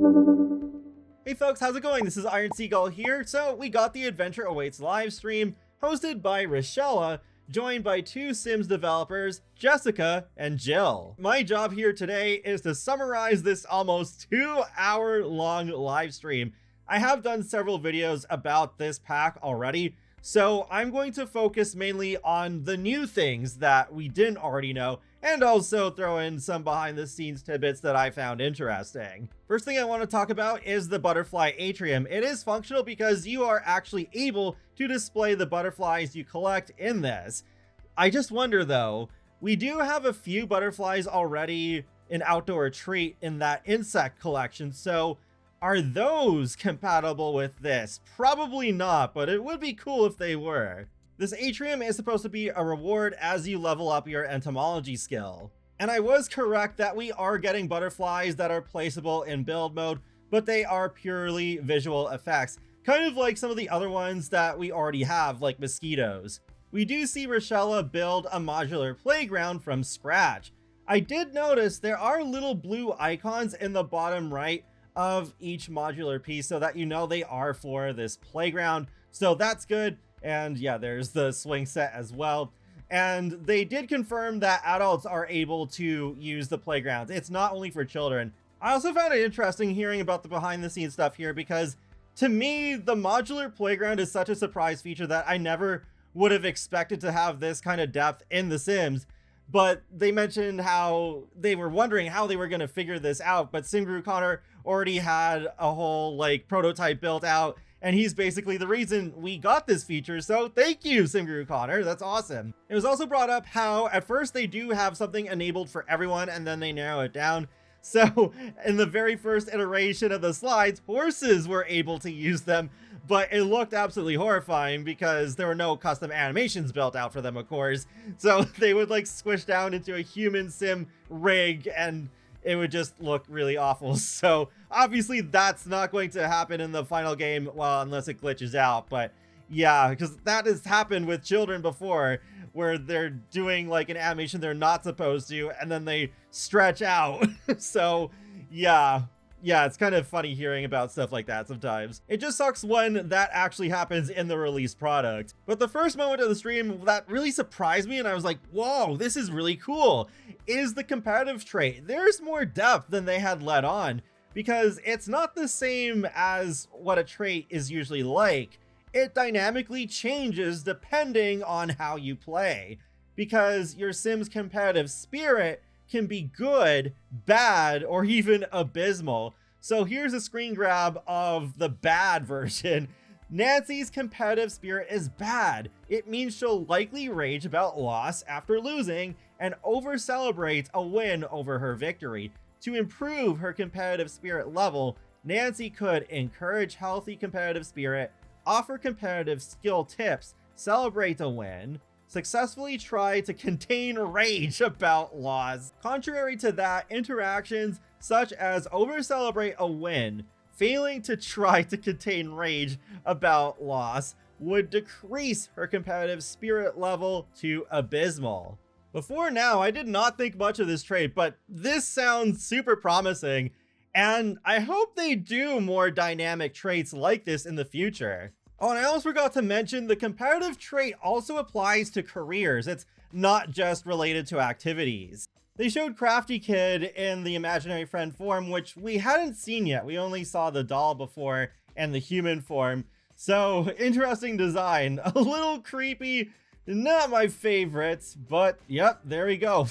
Hey folks, how's it going? This is Iron Seagull here. So we got the Adventure Awaits live stream hosted by Rochella, joined by two Sims developers, Jessica and Jill. My job here today is to summarize this almost 2-hour long live stream. I have done several videos about this pack already, so I'm going to focus mainly on the new things that we didn't already know, and also throw in some behind the scenes tidbits that I found interesting. First thing I want to talk about is the butterfly atrium. It is functional because you are actually able to display the butterflies you collect in this. I just wonder though, we do have a few butterflies already in Outdoor Retreat in that insect collection, so are those compatible with this? Probably not, but it would be cool if they were. This atrium is supposed to be a reward as you level up your entomology skill. And I was correct that we are getting butterflies that are placeable in build mode, but they are purely visual effects, kind of like some of the other ones that we already have, like mosquitoes. We do see Rochella build a modular playground from scratch. I did notice there are little blue icons in the bottom right of each modular piece so that you know they are for this playground, so that's good. And yeah, there's the swing set as well. And they did confirm that adults are able to use the playgrounds. It's not only for children. I also found it interesting hearing about the behind the scenes stuff here, because to me, the modular playground is such a surprise feature that I never would have expected to have this kind of depth in The Sims. But they mentioned how they were wondering how they were going to figure this out, but SimGuru Connor already had a whole like prototype built out, and he's basically the reason we got this feature, so thank you, SimGuru Connor, that's awesome. It was also brought up how at first they do have something enabled for everyone, and then they narrow it down. So in the very first iteration of the slides, horses were able to use them, but it looked absolutely horrifying because there were no custom animations built out for them, of course. So they would like squish down into a human sim rig, and it would just look really awful. So obviously that's not going to happen in the final game, well, unless it glitches out. But yeah, because that has happened with children before, where they're doing like an animation they're not supposed to, and then they stretch out. So yeah, it's kind of funny hearing about stuff like that sometimes. It just sucks when that actually happens in the released product. But the first moment of the stream that really surprised me, and I was like, whoa, this is really cool, is the comparative trait. There's more depth than they had let on, because it's not the same as what a trait is usually like. It dynamically changes depending on how you play, because your Sim's competitive spirit can be good, bad, or even abysmal. So here's a screen grab of the bad version. Nancy's competitive spirit is bad. It means she'll likely rage about loss after losing and over-celebrate a win over her victory. To improve her competitive spirit level, Nancy could encourage healthy competitive spirit, offer competitive skill tips, celebrate a win, successfully try to contain rage about loss. Contrary to that, interactions such as over-celebrate a win, failing to try to contain rage about loss, would decrease her competitive spirit level to abysmal. Before now, I did not think much of this trait, but this sounds super promising, and I hope they do more dynamic traits like this in the future. Oh, and I almost forgot to mention, the comparative trait also applies to careers. It's not just related to activities. They showed Crafty Kid in the imaginary friend form, which we hadn't seen yet. We only saw the doll before and the human form. So interesting design, a little creepy, not my favorites, but yep, there we go.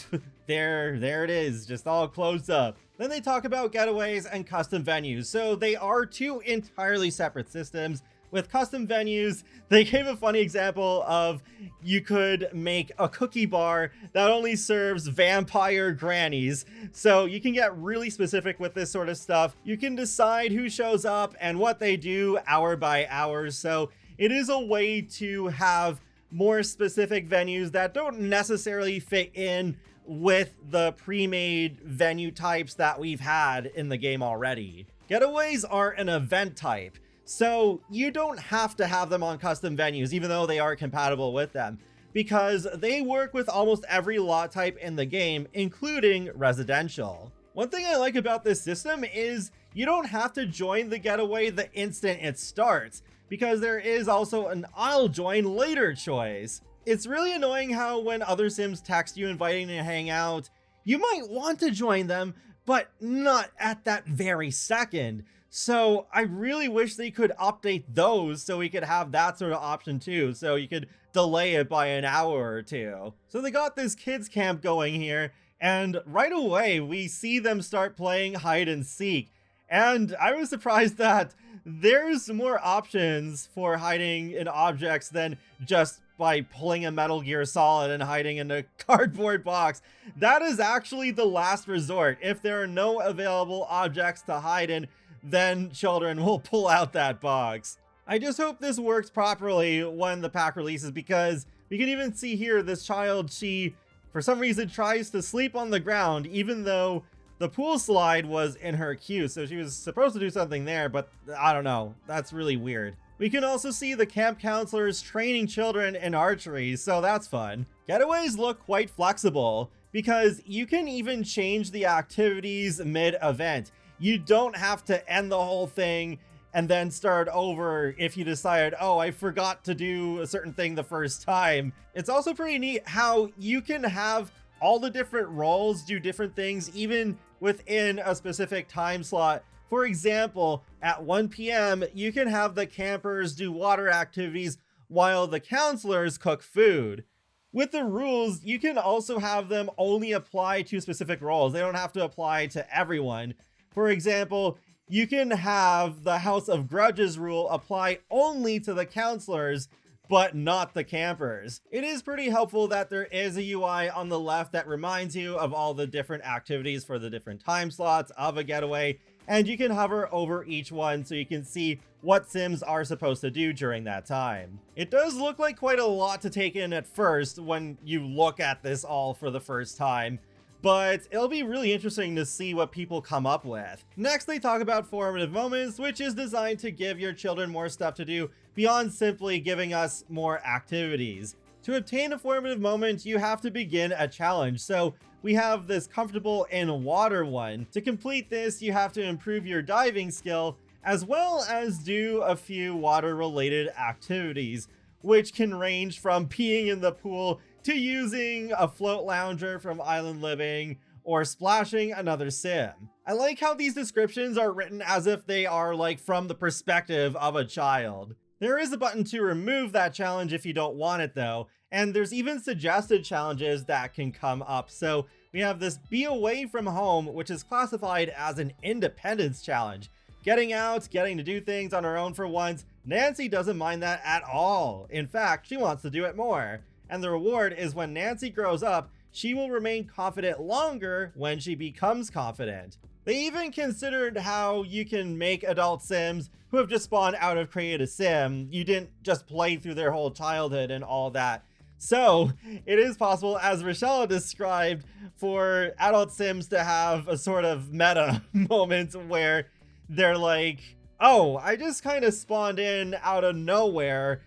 there it is, just all closed up. Then they talk about getaways and custom venues. So they are two entirely separate systems. With custom venues, they gave a funny example of you could make a cookie bar that only serves vampire grannies. So you can get really specific with this sort of stuff. You can decide who shows up and what they do hour by hour. So it is a way to have more specific venues that don't necessarily fit in with the pre-made venue types that we've had in the game already. Getaways are an event type, so you don't have to have them on custom venues, even though they are compatible with them, because they work with almost every lot type in the game, including residential. One thing I like about this system is you don't have to join the Getaway the instant it starts, because there is also an I'll join later choice. It's really annoying how when other Sims text you inviting to hang out, you might want to join them, but not at that very second. So I really wish they could update those so we could have that sort of option too, so you could delay it by an hour or two. So they got this kids camp going here, and right away we see them start playing hide and seek. And I was surprised that there's more options for hiding in objects than just by pulling a Metal Gear Solid and hiding in a cardboard box. That is actually the last resort. If there are no available objects to hide in, then children will pull out that box. I just hope this works properly when the pack releases, because we can even see here this child, she for some reason tries to sleep on the ground even though the pool slide was in her queue, so she was supposed to do something there, but I don't know, that's really weird. We can also see the camp counselors training children in archery, so that's fun. Getaways look quite flexible because you can even change the activities mid-event. You don't have to end the whole thing and then start over if you decide, oh, I forgot to do a certain thing the first time. It's also pretty neat how you can have all the different roles do different things even within a specific time slot. For example, at 1 p.m., you can have the campers do water activities while the counselors cook food. With the rules, you can also have them only apply to specific roles. They don't have to apply to everyone. For example, you can have the House of Grudges rule apply only to the counselors, but not the campers. It is pretty helpful that there is a UI on the left that reminds you of all the different activities for the different time slots of a Getaway, and you can hover over each one so you can see what Sims are supposed to do during that time. It does look like quite a lot to take in at first when you look at this all for the first time, but it'll be really interesting to see what people come up with. Next, they talk about formative moments, which is designed to give your children more stuff to do beyond simply giving us more activities. To obtain a formative moment, you have to begin a challenge. So we have this comfortable in water one. To complete this, you have to improve your diving skill, as well as do a few water-related activities, which can range from peeing in the pool to using a float lounger from Island Living, or splashing another sim. I like how these descriptions are written as if they are like from the perspective of a child. There is a button to remove that challenge if you don't want it though, and there's even suggested challenges that can come up. So we have this be away from home, which is classified as an independence challenge. Getting out, getting to do things on her own for once. Nancy doesn't mind that at all. In fact, she wants to do it more. And the reward is when Nancy grows up, she will remain confident longer when she becomes confident. They even considered how you can make adult Sims who have just spawned out of Create a Sim. You didn't just play through their whole childhood and all that. So it is possible, as Rochelle described, for adult Sims to have a sort of meta moment where they're like, oh, I just kind of spawned in out of nowhere.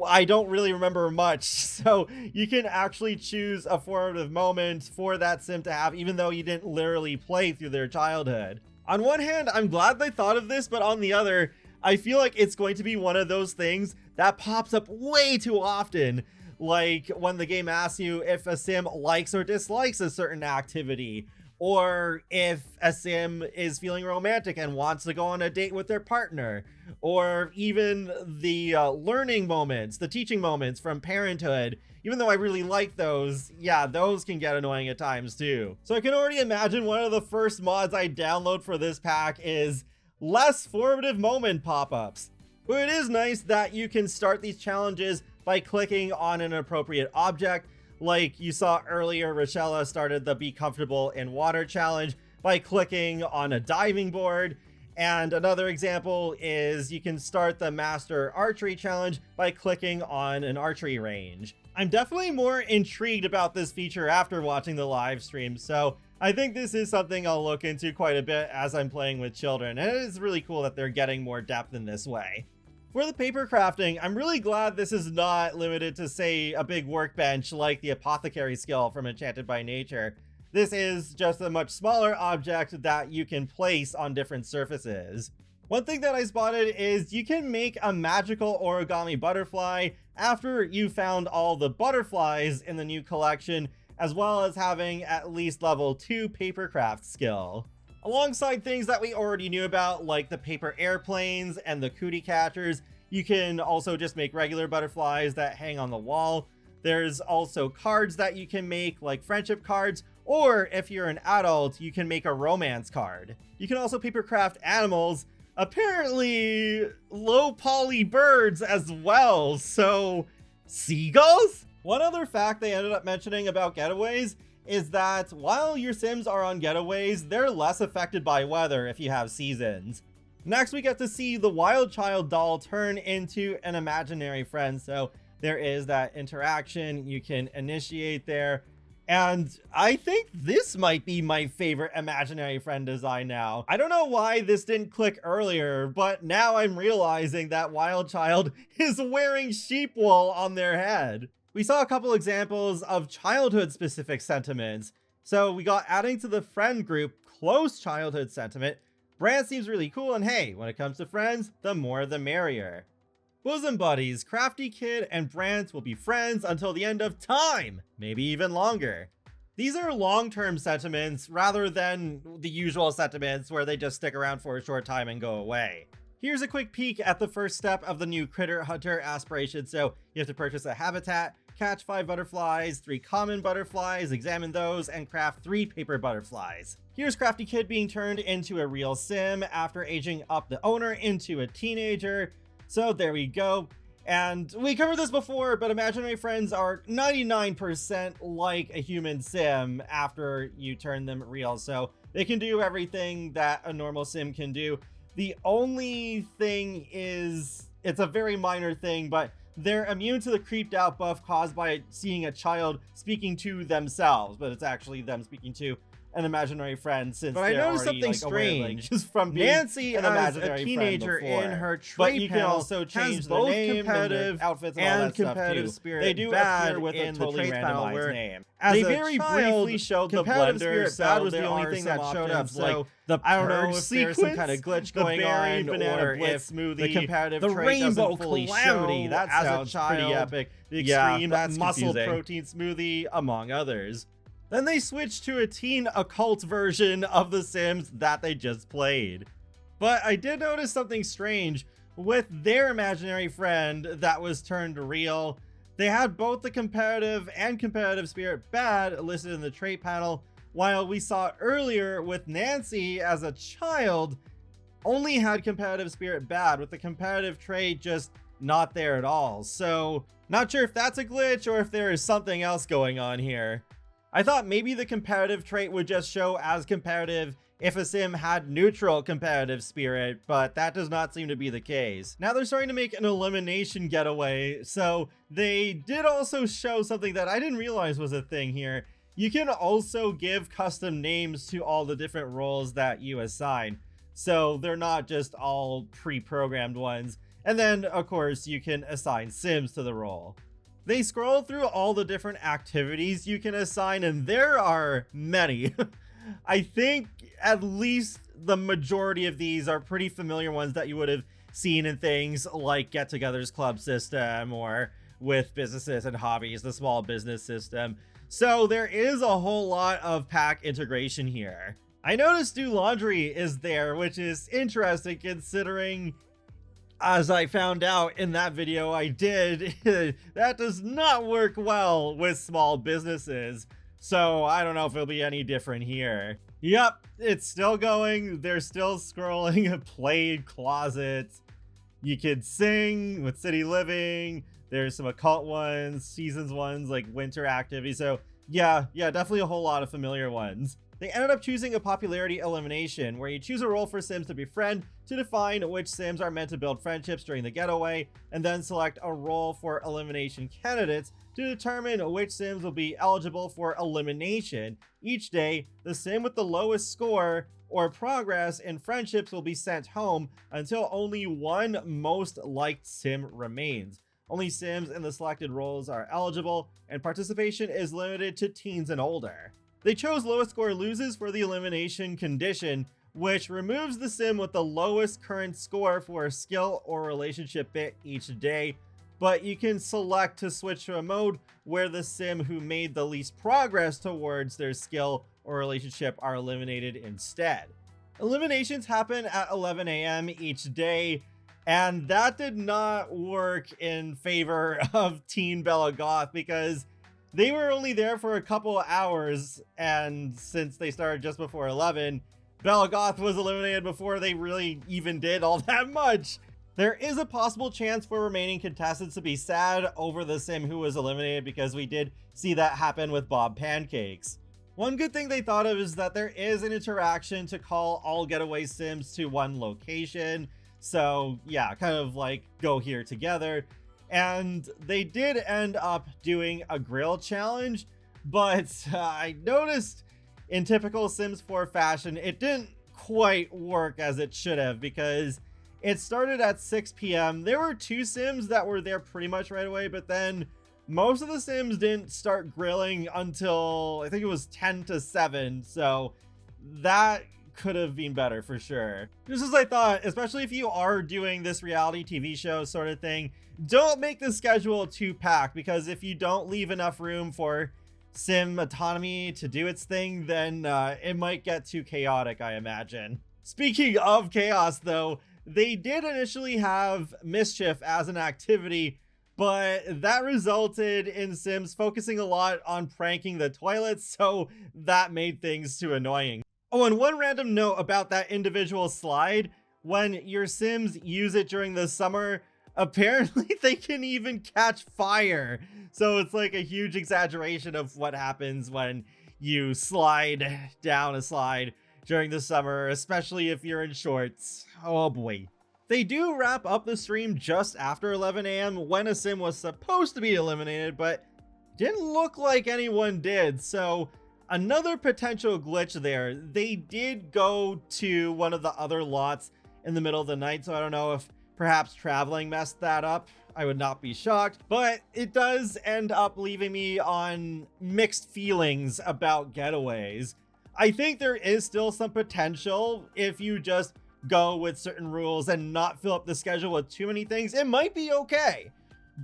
I don't really remember much. So you can actually choose a formative moment for that Sim to have, even though you didn't literally play through their childhood. On one hand, I'm glad they thought of this, but on the other, I feel like it's going to be one of those things that pops up way too often. Like when the game asks you if a Sim likes or dislikes a certain activity, or if a Sim is feeling romantic and wants to go on a date with their partner, or even the learning moments, the teaching moments from Parenthood. Even though I really like those, yeah, those can get annoying at times too. So I can already imagine one of the first mods I download for this pack is less formative moment pop-ups. But it is nice that you can start these challenges by clicking on an appropriate object. Like you saw earlier, Rochella started the Be Comfortable in Water challenge by clicking on a diving board. And another example is you can start the Master Archery challenge by clicking on an archery range. I'm definitely more intrigued about this feature after watching the live stream, so I think this is something I'll look into quite a bit as I'm playing with children, and it is really cool that they're getting more depth in this way. For the paper crafting, I'm really glad this is not limited to, say, a big workbench like the apothecary skill from Enchanted by Nature. This is just a much smaller object that you can place on different surfaces. One thing that I spotted is you can make a magical origami butterfly after you found all the butterflies in the new collection, as well as having at least level 2 papercraft skill. Alongside things that we already knew about, like the paper airplanes and the cootie catchers, you can also just make regular butterflies that hang on the wall. There's also cards that you can make, like friendship cards, or if you're an adult, you can make a romance card. You can also papercraft animals, apparently low poly birds as well, so seagulls? One other fact they ended up mentioning about Getaways is that while your Sims are on Getaways, they're less affected by weather if you have seasons. Next, we get to see the Wild Child doll turn into an imaginary friend, so there is that interaction you can initiate there. And I think this might be my favorite imaginary friend design now. I don't know why this didn't click earlier, but now I'm realizing that Wild Child is wearing sheep wool on their head. We saw a couple examples of childhood specific sentiments. So we got adding to the friend group close childhood sentiment. Brand seems really cool, and hey, when it comes to friends, the more the merrier. Bosom buddies, Crafty Kid and Brant will be friends until the end of time, maybe even longer. These are long-term sentiments rather than the usual sentiments where they just stick around for a short time and go away. Here's a quick peek at the first step of the new Critter Hunter aspiration. So you have to purchase a habitat, catch 5 butterflies, 3 common butterflies, examine those, and craft 3 paper butterflies. Here's Crafty Kid being turned into a real sim after aging up the owner into a teenager. So there we go. And we covered this before, but imaginary friends are 99% like a human sim after you turn them real. So they can do everything that a normal sim can do. The only thing is, it's a very minor thing, but they're immune to the creeped out buff caused by seeing a child speaking to themselves, but it's actually them speaking to an imaginary friend, since but I noticed something strange just from being Nancy an imaginary a teenager in her trait but you can also change both competitive outfits and all that competitive spirit. They do appear with a totally randomized name. As they very briefly showed the blender, so bad was the only thing that showed up. So the I don't know if there's some kind of glitch going on, or if the competitive the trait rainbow fully calamity show that sounds pretty epic. The extreme muscle protein smoothie, among others. Then they switched to a teen occult version of The Sims that they just played. But I did notice something strange with their imaginary friend that was turned real. They had both the competitive and competitive spirit bad listed in the trait panel, while we saw earlier with Nancy as a child only had competitive spirit bad, with the competitive trait just not there at all. So not sure if that's a glitch or if there is something else going on here. I thought maybe the competitive trait would just show as competitive if a sim had neutral competitive spirit, but that does not seem to be the case. Now they're starting to make an elimination getaway, so they did also show something that I didn't realize was a thing here. You can also give custom names to all the different roles that you assign, so they're not just all pre-programmed ones. And then, of course, you can assign sims to the role. They scroll through all the different activities you can assign, and there are many. I think at least the majority of these are pretty familiar ones that you would have seen in things like Get-Togethers Club System, or with businesses and hobbies, the small business system. So there is a whole lot of pack integration here. I noticed Do Laundry is there, which is interesting considering, as I found out in that video I did, that does not work well with small businesses. So I don't know if it'll be any different here. Yep, it's still going. They're still scrolling. Played closets. You could sing with city living. There's some occult ones, seasons ones, like winter activities. So yeah, definitely a whole lot of familiar ones. They ended up choosing a popularity elimination, where you choose a role for Sims to befriend to define which Sims are meant to build friendships during the getaway, and then select a role for elimination candidates to determine which Sims will be eligible for elimination. Each day, the Sim with the lowest score or progress in friendships will be sent home until only one most liked Sim remains. Only Sims in the selected roles are eligible, and participation is limited to teens and older. They chose lowest score loses for the elimination condition, which removes the sim with the lowest current score for a skill or relationship bit each day, but you can select to switch to a mode where the sim who made the least progress towards their skill or relationship are eliminated instead. Eliminations happen at 11 a.m. each day, and that did not work in favor of Teen Bella Goth because they were only there for a couple of hours, and since they started just before 11, Bella Goth was eliminated before they really even did all that much. There is a possible chance for remaining contestants to be sad over the sim who was eliminated because we did see that happen with Bob Pancakes. One good thing they thought of is that there is an interaction to call all Getaway sims to one location. So yeah, kind of like go here together. And they did end up doing a grill challenge, but I noticed in typical Sims 4 fashion, it didn't quite work as it should have because it started at 6 p.m. There were 2 Sims that were there pretty much right away, but then most of the Sims didn't start grilling until I think it was 10 to 7. So that could have been better for sure. Just as I thought, especially if you are doing this reality TV show sort of thing, don't make the schedule too packed, because if you don't leave enough room for sim autonomy to do its thing, then it might get too chaotic, I imagine. Speaking of chaos though, they did initially have mischief as an activity, but that resulted in Sims focusing a lot on pranking the toilets, so that made things too annoying. Oh, and one random note about that individual slide, when your Sims use it during the summer, apparently they can even catch fire. So it's like a huge exaggeration of what happens when you slide down a slide during the summer, especially if you're in shorts. Oh boy. They do wrap up the stream just after 11 a.m. when a sim was supposed to be eliminated, but didn't look like anyone did. So another potential glitch there. They did go to one of the other lots in the middle of the night, so I don't know if perhaps traveling messed that up. I would not be shocked, but it does end up leaving me on mixed feelings about Getaways. I think there is still some potential if you just go with certain rules and not fill up the schedule with too many things. It might be okay,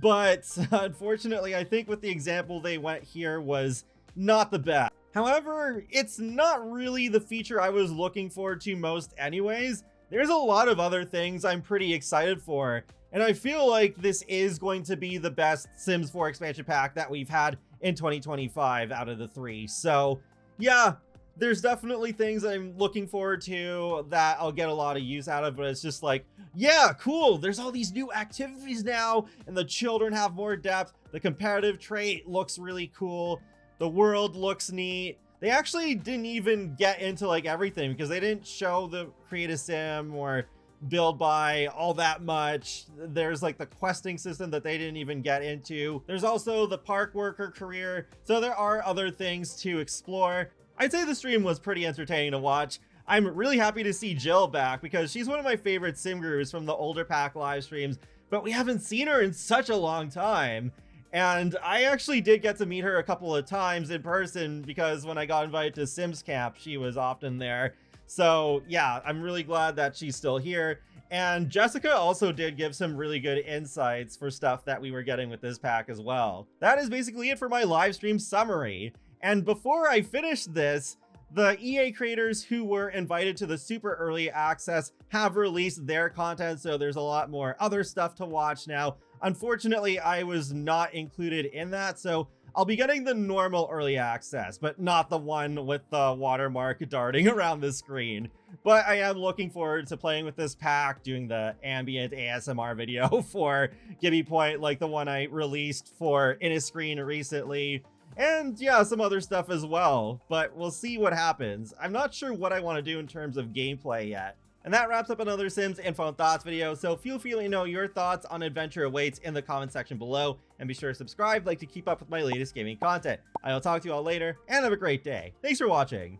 but unfortunately, I think with the example they went here was not the best. However, it's not really the feature I was looking forward to most anyways. There's a lot of other things I'm pretty excited for, and I feel like this is going to be the best Sims 4 expansion pack that we've had in 2025 out of the 3. So yeah, there's definitely things I'm looking forward to that I'll get a lot of use out of, but it's just like, yeah, cool, there's all these new activities now, and the children have more depth, the competitive trait looks really cool, the world looks neat. They actually didn't even get into like everything because they didn't show the create a sim or build by all that much. There's like the questing system that they didn't even get into. There's also the park worker career. So there are other things to explore. I'd say the stream was pretty entertaining to watch. I'm really happy to see Jill back because she's one of my favorite sim gurus from the older pack live streams, but we haven't seen her in such a long time. And I actually did get to meet her a couple of times in person because when I got invited to Sims Camp, she was often there. So yeah, I'm really glad that she's still here. And Jessica also did give some really good insights for stuff that we were getting with this pack as well. That is basically it for my live stream summary. And before I finish this, the EA creators who were invited to the super early access have released their content, so there's a lot more other stuff to watch now. Unfortunately, I was not included in that, so I'll be getting the normal early access, but not the one with the watermark darting around the screen. But I am looking forward to playing with this pack, doing the ambient ASMR video for Gibby Point, like the one I released for Inniscreen recently. And yeah, some other stuff as well, but we'll see what happens. I'm not sure what I want to do in terms of gameplay yet. And that wraps up another Sims Info and Thoughts video, so feel free to know your thoughts on Adventure Awaits in the comment section below, and be sure to subscribe to keep up with my latest gaming content. I will talk to you all later, and have a great day. Thanks for watching.